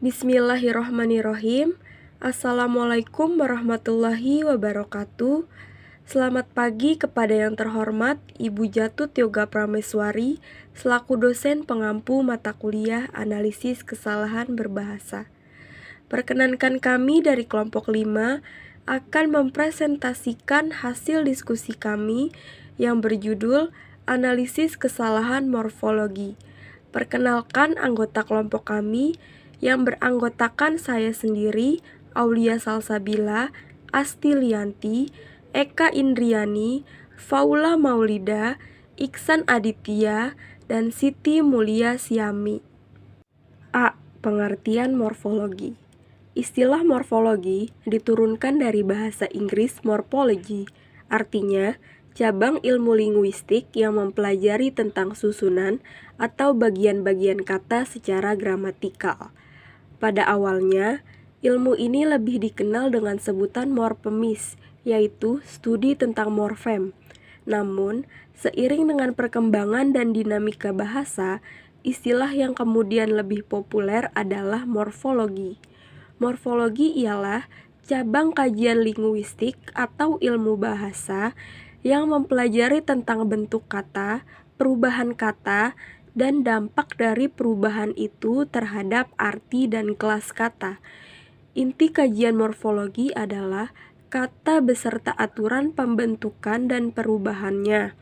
Bismillahirrohmanirrohim. Assalamualaikum warahmatullahi wabarakatuh. Selamat pagi kepada yang terhormat Ibu Jatut Yoga Prameswari selaku dosen pengampu mata kuliah analisis kesalahan berbahasa. Perkenankan kami dari kelompok 5 akan mempresentasikan hasil diskusi kami yang berjudul Analisis Kesalahan Morfologi. Perkenalkan anggota kelompok kami yang beranggotakan saya sendiri, Aulia Salsabila, Asti Lianti, Eka Indriani, Faula Maulida, Iksan Aditya, dan Siti Mulia Siami. A. Pengertian morfologi. Istilah morfologi diturunkan dari bahasa Inggris morphology, artinya cabang ilmu linguistik yang mempelajari tentang susunan atau bagian-bagian kata secara gramatikal. Pada awalnya, ilmu ini lebih dikenal dengan sebutan morfemis, yaitu studi tentang morfem. Namun, seiring dengan perkembangan dan dinamika bahasa, istilah yang kemudian lebih populer adalah morfologi. Morfologi ialah cabang kajian linguistik atau ilmu bahasa yang mempelajari tentang bentuk kata, perubahan kata, dan dampak dari perubahan itu terhadap arti dan kelas kata. Inti kajian morfologi adalah kata beserta aturan pembentukan dan perubahannya.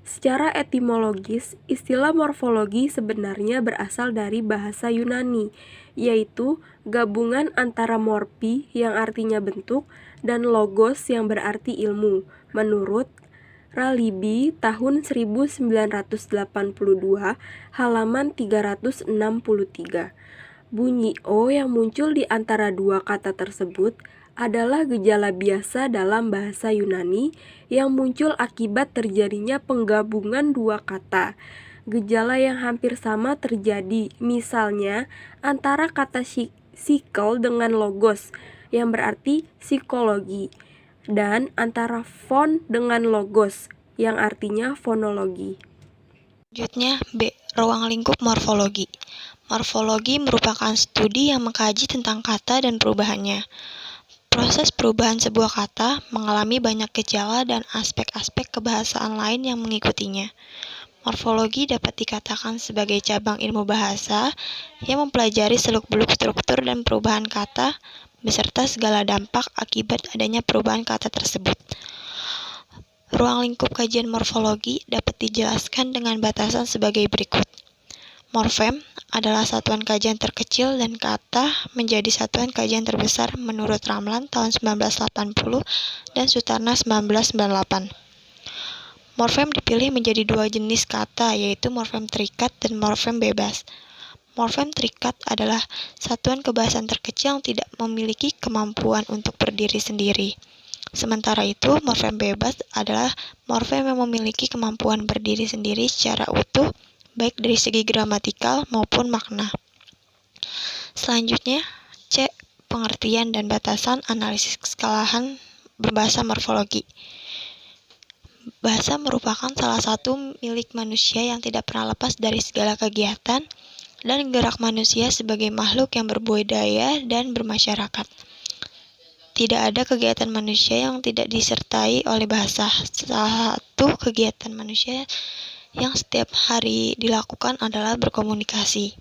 Secara etimologis, istilah morfologi sebenarnya berasal dari bahasa Yunani, yaitu gabungan antara morfi yang artinya bentuk dan logos yang berarti ilmu, menurut Ralibi tahun 1982, halaman 363. Bunyi O yang muncul di antara dua kata tersebut adalah gejala biasa dalam bahasa Yunani yang muncul akibat terjadinya penggabungan dua kata. Gejala yang hampir sama terjadi, misalnya antara kata sikel dengan logos, yang berarti psikologi, dan antara fon dengan logos, yang artinya fonologi. Selanjutnya B. Ruang lingkup morfologi. Morfologi merupakan studi yang mengkaji tentang kata dan perubahannya. Proses perubahan sebuah kata mengalami banyak gejala dan aspek-aspek kebahasaan lain yang mengikutinya. Morfologi dapat dikatakan sebagai cabang ilmu bahasa yang mempelajari seluk-beluk struktur dan perubahan kata beserta segala dampak akibat adanya perubahan kata tersebut. Ruang lingkup kajian morfologi dapat dijelaskan dengan batasan sebagai berikut. Morfem adalah satuan kajian terkecil dan kata menjadi satuan kajian terbesar menurut Ramlan tahun 1980 dan Sutarna 1998. Morfem dipilih menjadi dua jenis kata, yaitu morfem terikat dan morfem bebas. Morfem terikat adalah satuan kebahasan terkecil yang tidak memiliki kemampuan untuk berdiri sendiri. Sementara itu, morfem bebas adalah morfem yang memiliki kemampuan berdiri sendiri secara utuh, baik dari segi gramatikal maupun makna. Selanjutnya, C. Pengertian dan batasan analisis kesalahan berbahasa morfologi. Bahasa merupakan salah satu milik manusia yang tidak pernah lepas dari segala kegiatan dan gerak manusia sebagai makhluk yang berbudaya dan bermasyarakat. Tidak ada kegiatan manusia yang tidak disertai oleh bahasa. Salah satu kegiatan manusia yang setiap hari dilakukan adalah berkomunikasi.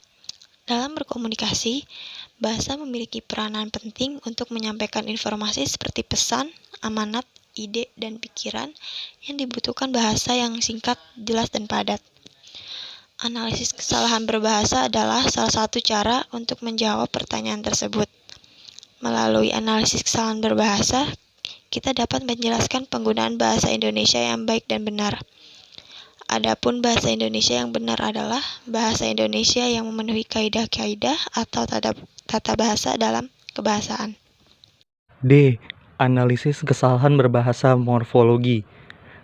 Dalam berkomunikasi, bahasa memiliki peranan penting untuk menyampaikan informasi seperti pesan, amanat, ide, dan pikiran yang dibutuhkan bahasa yang singkat, jelas, dan padat. Analisis kesalahan berbahasa adalah salah satu cara untuk menjawab pertanyaan tersebut. Melalui analisis kesalahan berbahasa, kita dapat menjelaskan penggunaan bahasa Indonesia yang baik dan benar. Adapun bahasa Indonesia yang benar adalah bahasa Indonesia yang memenuhi kaidah-kaidah atau tata bahasa dalam kebahasaan. D. Analisis kesalahan berbahasa morfologi.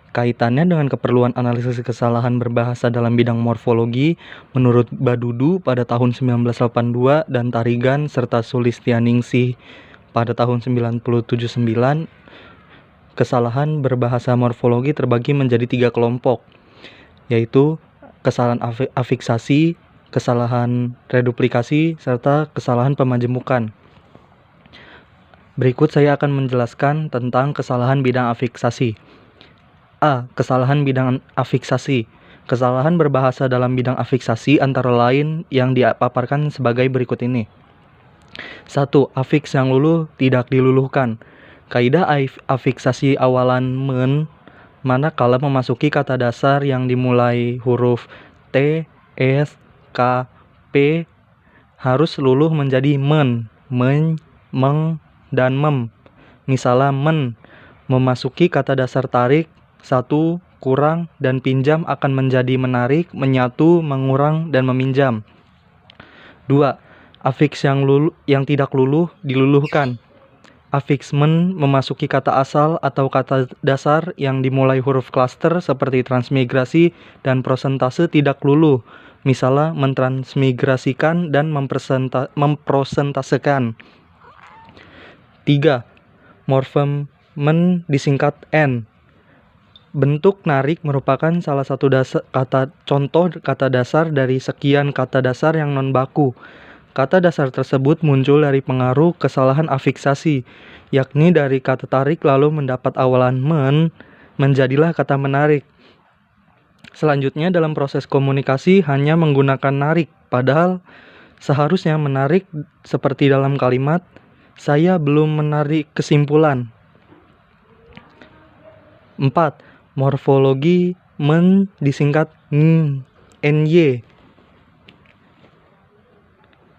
Kaitannya dengan keperluan analisis kesalahan berbahasa dalam bidang morfologi, menurut Badudu pada tahun 1982 dan Tarigan serta Sulistianingsih pada tahun 1979, kesalahan berbahasa morfologi terbagi menjadi 3 kelompok, yaitu kesalahan afiksasi, kesalahan reduplikasi, serta kesalahan pemajemukan. Berikut saya akan menjelaskan tentang kesalahan bidang afiksasi. A. Kesalahan bidang afiksasi. Kesalahan berbahasa dalam bidang afiksasi antara lain yang dipaparkan sebagai berikut ini. 1. Afiks yang luluh tidak diluluhkan. Kaidah afiksasi awalan men manakala memasuki kata dasar yang dimulai huruf T, S, K, P harus luluh menjadi men, meng, dan mem. Misalnya men memasuki kata dasar tarik, satu, kurang, dan pinjam akan menjadi menarik, menyatu, mengurang, dan meminjam. 2. Afiks yang tidak luluh diluluhkan. Afiks men memasuki kata asal atau kata dasar yang dimulai huruf klaster seperti transmigrasi dan prosentase tidak luluh. Misalnya mentransmigrasikan dan memprosentasekan. 3. Morfem men disingkat n. Bentuk narik merupakan salah satu contoh kata dasar dari sekian kata dasar yang non-baku. Kata dasar tersebut muncul dari pengaruh kesalahan afiksasi, yakni dari kata tarik lalu mendapat awalan men, menjadilah kata menarik. Selanjutnya dalam proses komunikasi hanya menggunakan narik, padahal seharusnya menarik seperti dalam kalimat, saya belum menarik kesimpulan. 4. Morfologi men disingkat ny.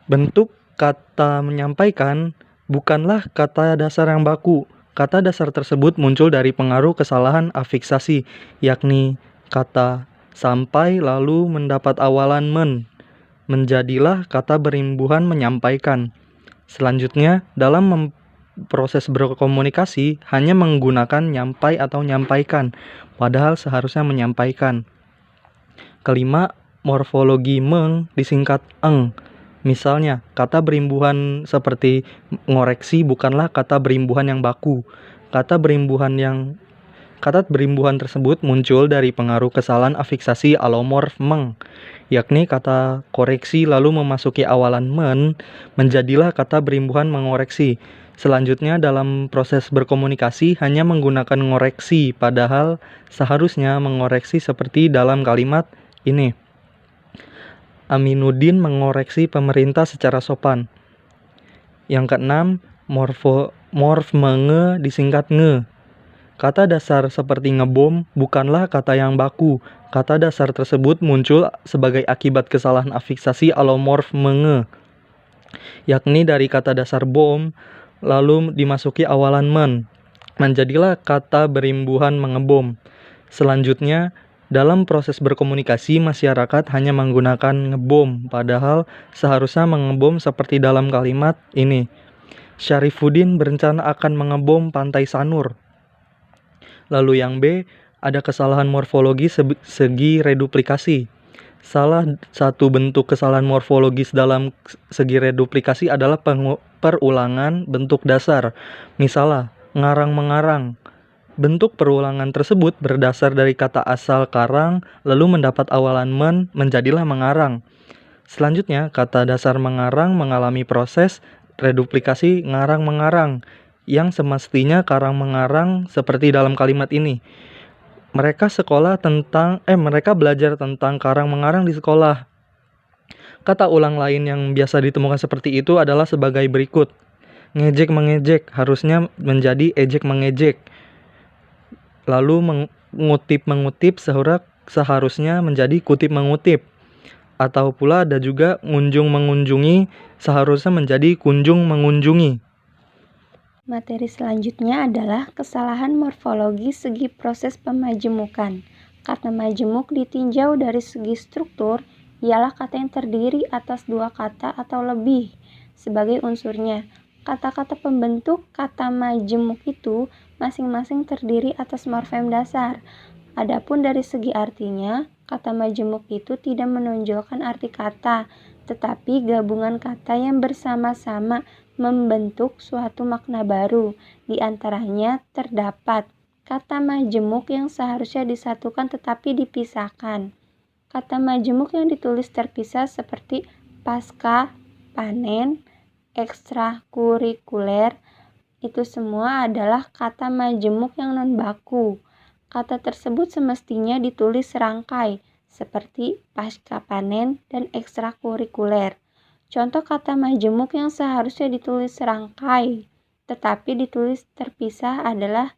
Bentuk kata menyampaikan bukanlah kata dasar yang baku. Kata dasar tersebut muncul dari pengaruh kesalahan afiksasi, yakni kata sampai lalu mendapat awalan men, menjadilah kata berimbuhan menyampaikan. Selanjutnya, dalam proses berkomunikasi hanya menggunakan nyampai atau nyampaikan, padahal seharusnya menyampaikan. Kelima, morfologi meng disingkat eng. Misalnya, kata berimbuhan seperti ngoreksi bukanlah kata berimbuhan yang baku. Kata berimbuhan tersebut muncul dari pengaruh kesalahan afiksasi alomorf meng, yakni kata koreksi lalu memasuki awalan men, menjadilah kata berimbuhan mengoreksi. Selanjutnya dalam proses berkomunikasi hanya menggunakan ngoreksi, padahal seharusnya mengoreksi seperti dalam kalimat ini. Aminuddin mengoreksi pemerintah secara sopan. Yang keenam, morf menge disingkat nge. Kata dasar seperti ngebom bukanlah kata yang baku. Kata dasar tersebut muncul sebagai akibat kesalahan afiksasi alomorf menge, yakni dari kata dasar bom lalu dimasuki awalan men, menjadilah kata berimbuhan mengebom. Selanjutnya, dalam proses berkomunikasi masyarakat hanya menggunakan ngebom, padahal seharusnya mengebom seperti dalam kalimat ini. Syarifuddin berencana akan mengebom Pantai Sanur. Lalu yang B, ada kesalahan morfologi segi reduplikasi. Salah satu bentuk kesalahan morfologis dalam segi reduplikasi adalah perulangan bentuk dasar. Misalnya, ngarang-mengarang. Bentuk perulangan tersebut berdasar dari kata asal karang, lalu mendapat awalan men, menjadilah mengarang. Selanjutnya, kata dasar mengarang mengalami proses reduplikasi ngarang-mengarang, yang semestinya karang-mengarang seperti dalam kalimat ini. Mereka belajar tentang karang-mengarang di sekolah. Kata ulang lain yang biasa ditemukan seperti itu adalah sebagai berikut. Ngejek-mengejek harusnya menjadi ejek-mengejek. Lalu mengutip-mengutip seharusnya menjadi kutip-mengutip. Atau pula ada juga ngunjung-mengunjungi seharusnya menjadi kunjung-mengunjungi. Materi selanjutnya adalah kesalahan morfologi segi proses pemajemukan. Kata majemuk ditinjau dari segi struktur ialah kata yang terdiri atas dua kata atau lebih sebagai unsurnya. Kata-kata pembentuk kata majemuk itu masing-masing terdiri atas morfem dasar. Adapun dari segi artinya, kata majemuk itu tidak menonjolkan arti kata, tetapi gabungan kata yang bersama-sama membentuk suatu makna baru. Di antaranya terdapat kata majemuk yang seharusnya disatukan tetapi dipisahkan. Kata majemuk yang ditulis terpisah seperti pasca, panen, ekstrakurikuler, itu semua adalah kata majemuk yang non-baku. Kata tersebut semestinya ditulis serangkai, seperti pasca panen dan ekstrakurikuler. Contoh kata majemuk yang seharusnya ditulis serangkai, tetapi ditulis terpisah adalah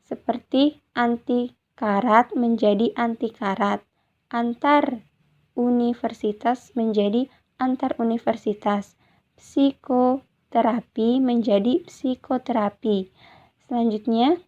seperti anti karat menjadi anti karat, antar universitas menjadi antar universitas, psikoterapi menjadi psikoterapi. Selanjutnya,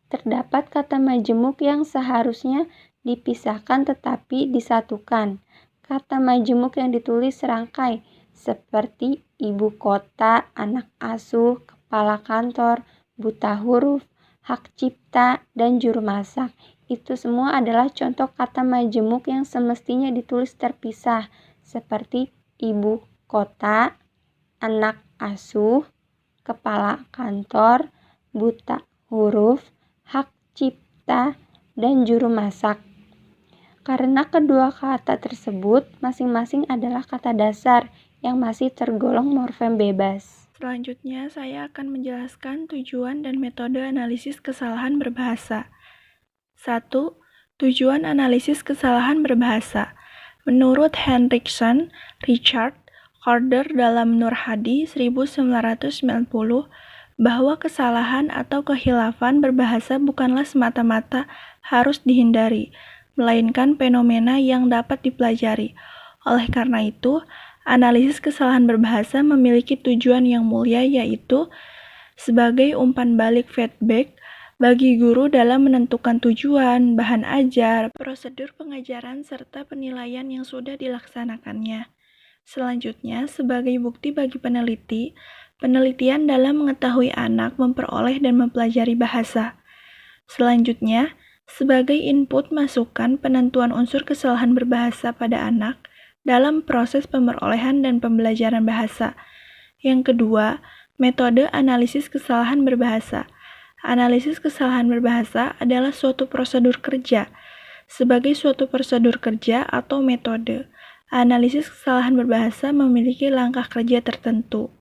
terdapat kata majemuk yang seharusnya dipisahkan tetapi disatukan. Kata majemuk yang ditulis serangkai seperti ibu kota, anak asuh, kepala kantor, buta huruf, hak cipta, dan juru masak. Itu semua adalah contoh kata majemuk yang semestinya ditulis terpisah seperti ibu kota, anak asuh, kepala kantor, buta huruf, hak cipta, dan juru masak. Karena kedua kata tersebut masing-masing adalah kata dasar yang masih tergolong morfem bebas. Selanjutnya, saya akan menjelaskan tujuan dan metode analisis kesalahan berbahasa. 1. Tujuan analisis kesalahan berbahasa. Menurut Hendrickson, Richard, Corder dalam Nur Hadi 1990, bahwa kesalahan atau kehilafan berbahasa bukanlah semata-mata harus dihindari, melainkan fenomena yang dapat dipelajari. Oleh karena itu, analisis kesalahan berbahasa memiliki tujuan yang mulia, yaitu sebagai umpan balik feedback bagi guru dalam menentukan tujuan, bahan ajar, prosedur pengajaran, serta penilaian yang sudah dilaksanakannya. Selanjutnya, sebagai bukti bagi peneliti, penelitian dalam mengetahui anak memperoleh dan mempelajari bahasa. Selanjutnya, sebagai input masukan penentuan unsur kesalahan berbahasa pada anak dalam proses pemerolehan dan pembelajaran bahasa. Yang kedua, metode analisis kesalahan berbahasa. Analisis kesalahan berbahasa adalah suatu prosedur kerja. Sebagai suatu prosedur kerja atau metode, analisis kesalahan berbahasa memiliki langkah kerja tertentu.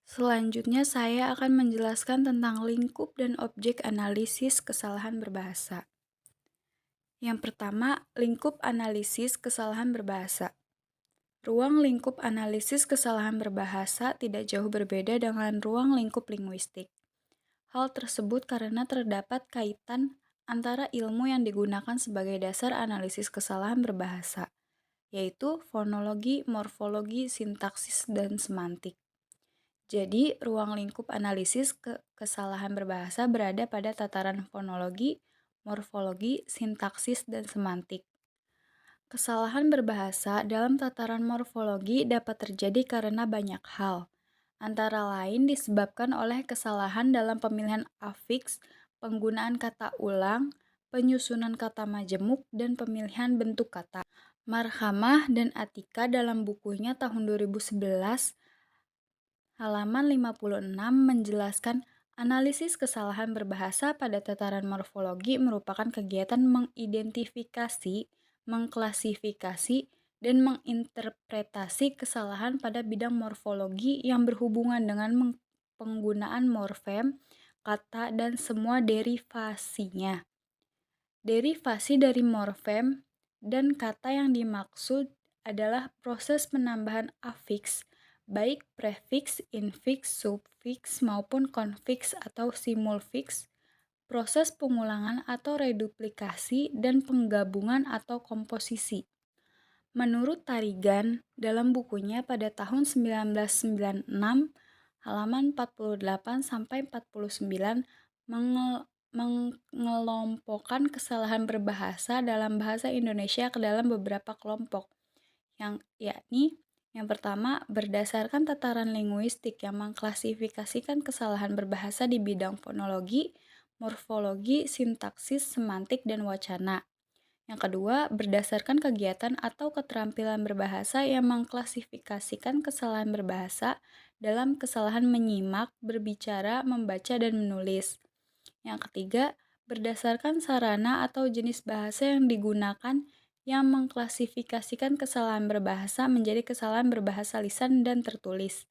Selanjutnya saya akan menjelaskan tentang lingkup dan objek analisis kesalahan berbahasa. Yang pertama, lingkup analisis kesalahan berbahasa. Ruang lingkup analisis kesalahan berbahasa tidak jauh berbeda dengan ruang lingkup linguistik. Hal tersebut karena terdapat kaitan antara ilmu yang digunakan sebagai dasar analisis kesalahan berbahasa, yaitu fonologi, morfologi, sintaksis, dan semantik. Jadi, ruang lingkup analisis kesalahan berbahasa berada pada tataran fonologi, morfologi, sintaksis, dan semantik. Kesalahan berbahasa dalam tataran morfologi dapat terjadi karena banyak hal. Antara lain disebabkan oleh kesalahan dalam pemilihan afiks, penggunaan kata ulang, penyusunan kata majemuk, dan pemilihan bentuk kata. Marhamah dan Atika dalam bukunya tahun 2011, halaman 56 menjelaskan analisis kesalahan berbahasa pada tataran morfologi merupakan kegiatan mengidentifikasi, mengklasifikasi, dan menginterpretasi kesalahan pada bidang morfologi yang berhubungan dengan penggunaan morfem, kata, dan semua derivasinya. Derivasi dari morfem dan kata yang dimaksud adalah proses penambahan afiks, baik prefiks, infiks, sufiks, maupun konfiks atau simulfiks, proses pengulangan atau reduplikasi, dan penggabungan atau komposisi. Menurut Tarigan, dalam bukunya pada tahun 1996, halaman 48-49, mengelompokkan kesalahan berbahasa dalam bahasa Indonesia ke dalam beberapa kelompok, yakni yang pertama, berdasarkan tataran linguistik yang mengklasifikasikan kesalahan berbahasa di bidang fonologi, morfologi, sintaksis, semantik, dan wacana. Yang kedua, berdasarkan kegiatan atau keterampilan berbahasa yang mengklasifikasikan kesalahan berbahasa dalam kesalahan menyimak, berbicara, membaca, dan menulis. Yang ketiga, berdasarkan sarana atau jenis bahasa yang digunakan yang mengklasifikasikan kesalahan berbahasa menjadi kesalahan berbahasa lisan dan tertulis.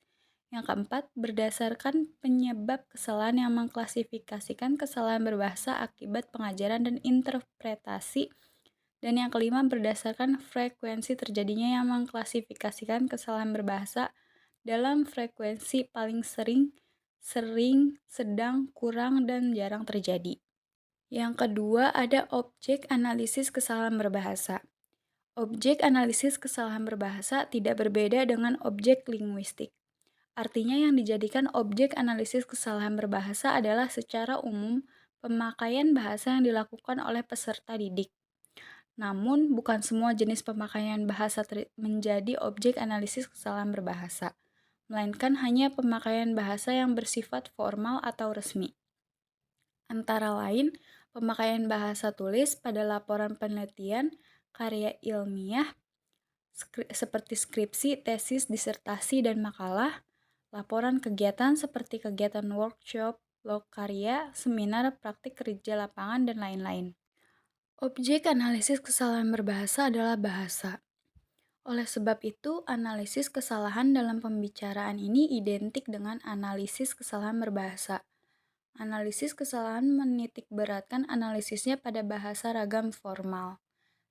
Yang keempat, berdasarkan penyebab kesalahan yang mengklasifikasikan kesalahan berbahasa akibat pengajaran dan interpretasi. Dan yang kelima, berdasarkan frekuensi terjadinya yang mengklasifikasikan kesalahan berbahasa dalam frekuensi paling sering, sedang, kurang, dan jarang terjadi. Yang kedua, ada objek analisis kesalahan berbahasa. Objek analisis kesalahan berbahasa tidak berbeda dengan objek linguistik. Artinya yang dijadikan objek analisis kesalahan berbahasa adalah secara umum pemakaian bahasa yang dilakukan oleh peserta didik. Namun, bukan semua jenis pemakaian bahasa menjadi objek analisis kesalahan berbahasa, melainkan hanya pemakaian bahasa yang bersifat formal atau resmi. Antara lain, pemakaian bahasa tulis pada laporan penelitian, karya ilmiah, seperti skripsi, tesis, disertasi, dan makalah, laporan kegiatan seperti kegiatan workshop, lokarya, seminar, praktik kerja lapangan, dan lain-lain. Objek analisis kesalahan berbahasa adalah bahasa. Oleh sebab itu, analisis kesalahan dalam pembicaraan ini identik dengan analisis kesalahan berbahasa. Analisis kesalahan menitikberatkan analisisnya pada bahasa ragam formal.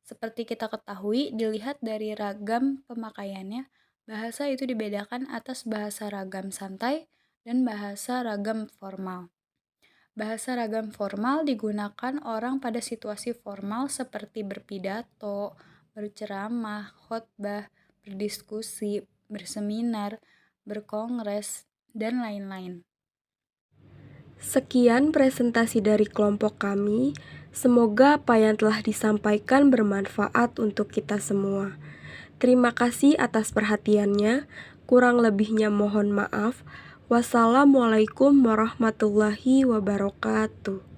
Seperti kita ketahui, dilihat dari ragam pemakaiannya, bahasa itu dibedakan atas bahasa ragam santai dan bahasa ragam formal. Bahasa ragam formal digunakan orang pada situasi formal seperti berpidato, berceramah, khotbah, berdiskusi, berseminar, berkongres, dan lain-lain. Sekian presentasi dari kelompok kami. Semoga apa yang telah disampaikan bermanfaat untuk kita semua. Terima kasih atas perhatiannya. Kurang lebihnya mohon maaf. Wassalamualaikum warahmatullahi wabarakatuh.